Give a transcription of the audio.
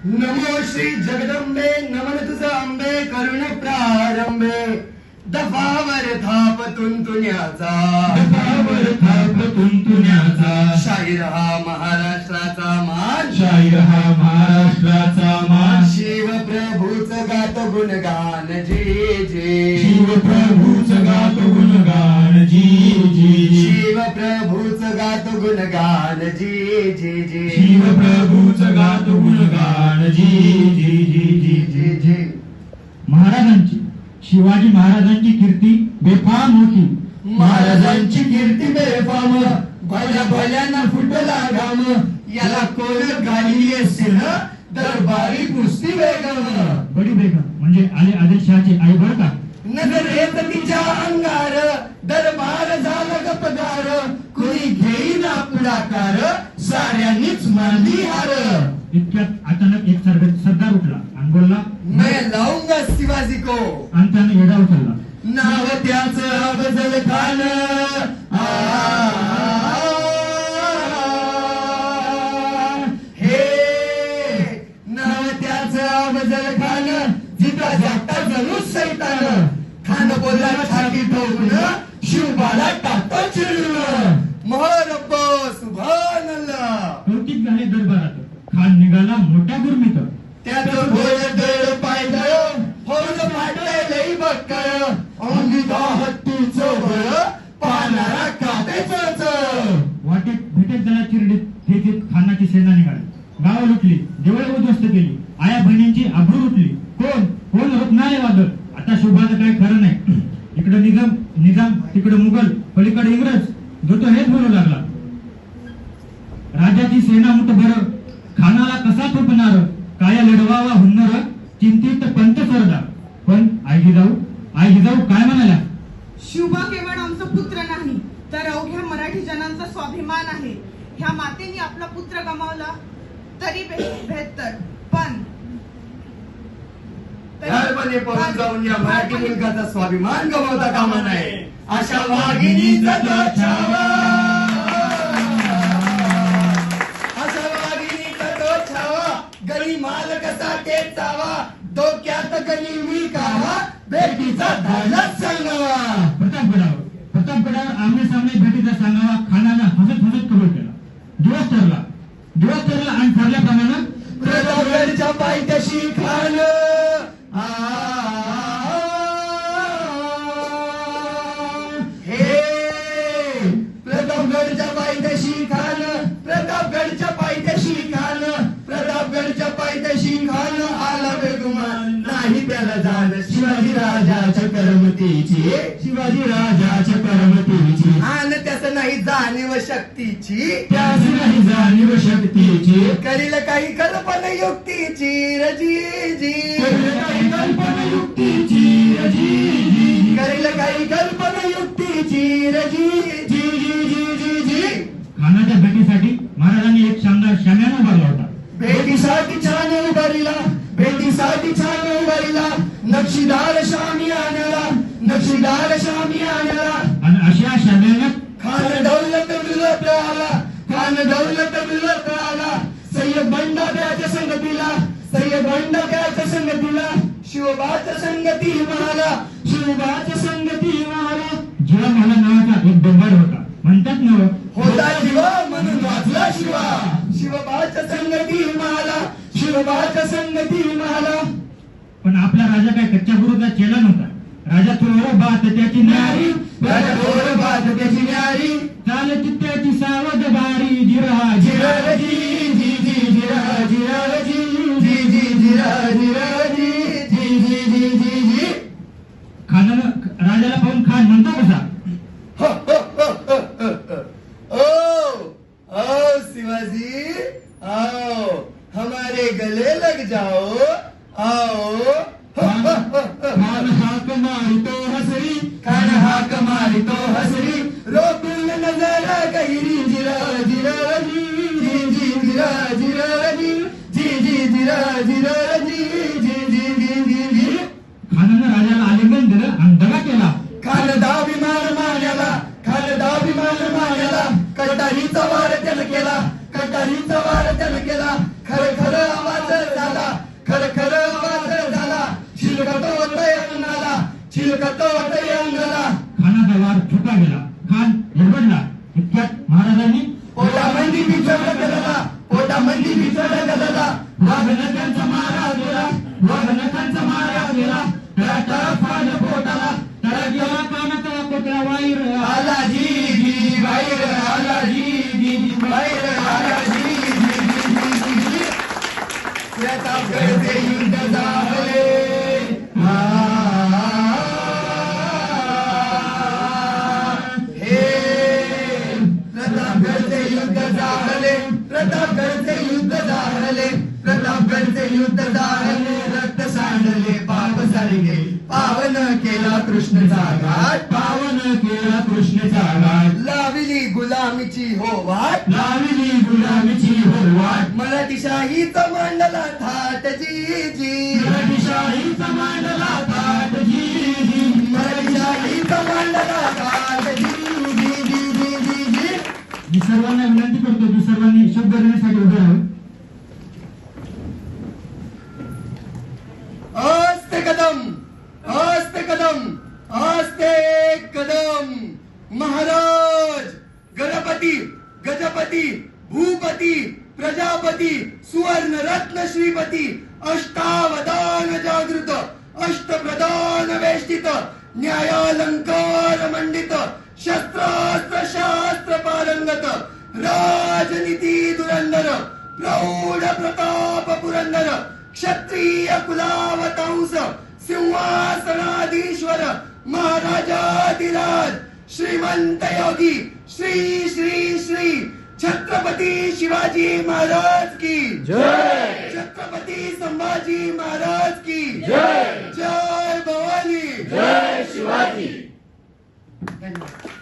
नमो श्री जगदंबे, नमन तुझ अंबे, करुण प्रारंभे. दफावर थाप तुंतुण्याचा, दफावर थाप तुंतुण्याचा. शाहीर हा महाराष्ट्राचा मान, शाहीर हा महाराष्ट्राचा मान. शिव प्रभूच गात गुणगान जी जी. शिव प्रभूच गात गुणगान जी जी. शिव प्रभूच गात गुणगान जी जी जी. शिव प्रभूच गात गुणगान जी जी जी जी जी जी. महाराजांची, शिवाजी महाराजांची कीर्ती बेफाम होती. महाराजांची कीर्ती बेफाम, भल्या भल्यांना फुटला घाम. याला कोण घाली असेल दरबारी कुस्ती बेगम. बडी बेगम म्हणजे आले आदिलशहाची आई बर का. नगर येत तिच्या अंगार, दरबार झाला गपगार. कुणी घेईना पुढाकार, साऱ्यांनीच मानली हार. इतक्यात अचानक एक सरदार उठला आणि बोलला, मैं लाऊंगा शिवाजी को. आणि त्याने येडा उचलला. नाव त्याचं अफजल खान. हे नाव त्याचं अफजल खान. जिथं जाता जणू सैतान. खान बोलला छाती ठोकून, शिवबाला टाकतो चिडून. मोहरब्बो सुभानल्लाह. कौतिक झाले दरबारात. खान निघाला मोठ्या गुरमीत. त्यात घोड दळ पायदळ, फौज फाटलंय लई बक्कळ. अंगी हत्तीचं बळ, पानारा काटेच. वाटेत भेटेत जरा चिरडीत ठेचीत खानाची सेना निघाली. गाव लुटली, देवळे उद्ध्वस्त केली. आया बहिणींची आबरू लुटली. कोण कोण रोखणारे वादळ. आता शुभाचं काही खरं नाही. इकडे निजाम तिकडे मुघल, पलीकडे इंग्रज. जो तो हेच बोलू लागला. राजाची सेना मुठभर, खानाला कसा थोपणार. काय लढवावा हुन्नर, चिंतित पंत सरदार. पण आई जिजाऊ काय म्हणाल्या. शिवबा केवळ आमचा पुत्र नाही, तर अवघ्या मराठी जनांचा स्वाभिमान आहे. ह्या मातेने आपला पुत्र गमावला तरी बेहतर, पण ठारपणे पळून जाऊन या मराठी मुलगाचा स्वाभिमान गमावता कामा नये. अशा वाघिणीचा तो छावा, अशा वाघिणीचा तो छावा. गली माल कसा टेचावा, डोक्यात गली विकावा. बेटीचा धाडस सांगावा. प्रतापगडावर आमने सामने भेटीचा सांगावा. खानाला हसत कबूल केला. दिवस ठरला आणि ठरल्याप्रमाणे प्रतापगडच्या पायथ्याशी खान. हे प्रतापगडच्या पायथ्याशी खान, प्रतापगडच्या पायथ्याशी खान, प्रतापगडच्या पायथ्याशी खान. आला बेगुमान नाही त्याला जाण, शिवाजी राजाच्या करमतीची, शिवाजी राजाच्या करमतीची. आणि त्याच नाही जाणीव शक्तीची, त्याच नाही जाणीव शक्तीची. करील काही कल्पना युक्तीची रजी जी. करील काही कल्पना युक्तीची रजी जी. करील काही कल्पना युक्तीची रजी जी जी जी जी जी. खानाच्या भेटीसाठी महाराजांनी एक शानदार शामियाना उभारला होता. भेटीसाठी छान उभारीला, भेटीसाठी छान उभारीला. नक्षीदार शामियानाला, नक्षीदार शामियानाला. आणि अशा शामियानात खान दौलत मिळत आला, खान दौलत मिळत आला. सय्यद बंडा त्याच्या संगतीला, सय्यद बंडा त्याच्या संगतीला. शिवबाच्या संगती मला, शिवबाच्या संगती मला. जीवा मला नावाचा एक डोंगर होता. म्हणतात ना होता शिवा म्हणून वाचला शिवा. शिवबाच्या संगती मला, शिवबाच्या संगती मला. पण आपला राजा काय कच्च्या गुरुचा चेला नव्हता. राजा थोर बात त्याची न्यारी, राजा थोर बात त्याची न्यारी. चाल चित्त्याची सावध बारी. जिरा जिरा जी जी जी जिरा जिरा जी जी जी जिरा जिरा जी जी जी जी जी जी. खानाला राजाला पाहून खान म्हणतो कसा. ओ शिवाजी आओ, हमारे गले लग जाओ. आओ. खान हाक मारितो हसरी, खान हाक मारितो हसरी. रोकुन नजर गहिरी. जिरा जिरा जी जी जी जिरा जिरा जी जी जी जिरा जिरा जी जी जी जी जी जी. खानानं राजाला आलिंगन दिलं आणि दगा केला. खान दाभिमान मान्याला, खान दाभिमान मान्याला. कटारीचा वार त्यानं केला, कटारीचा वार त्यानं केला. खरं खरं आवाज झाला चिलकत अंगला. खानाचा वार चुका गेला. खान निवडला. इतक्यात महाराजांनी पोटामंदी बिचवलं गदला, पोटामंदी बिचवलं गदला. वाघनखांचा मारा गेला. वाघनखांचा मारा गेला. तळा फाड पोटाला. तळा गेला कानाचा कोकळा वाईर आला जी जी बाहेर, आला जी जी बाहेर, आला जी जी. प्रतापगडचे युद्ध झाले. प्रतापगडचे युद्ध झाले. प्रतापगडचे युद्ध झाले. प्रतापगडचे युद्ध झाले. रक्त सांडले पाप सारखे. पावन केला कृष्णचा घाट. पावन केला कृष्णचा घाट. लाविली गुलामीची हो वाट. लाविली गुलामीची हो वाट. मराठीशाहीचा मांडला थाट जी जी. मराठीशाहीचा मांडला थाट जी जी. मराठीशाहीचा मांडला थाट जी जी जी जी जी जी. मी सर्वांना विनंती करतो की सर्वांनी शब्द देण्यासाठी उभे राहावे. आस्ते कदम, आस्ते कदम, आस्ते कदम. महाराज गणपती, गजपती, भूपती, प्रजापती, सुवर्ण रत्न श्रीपती, अष्टावधान जागृत, अष्टप्रधान वेष्टित, न्यायालंकार मंडित, शस्त्रास्त्र शास्त्र पारंगत, राजनीती धुरंधर, प्रौढ प्रताप पुरंदर, क्षत्रिय कुलावतांस, सिंहासनाधीश्वर, महाराजाधिराज, श्रीमंत योगी, श्री श्री श्री छत्रपती शिवाजी महाराज की जय. छत्रपती संभाजी महाराज की जय. जय भवानी, जय शिवाजी. धन्यवाद.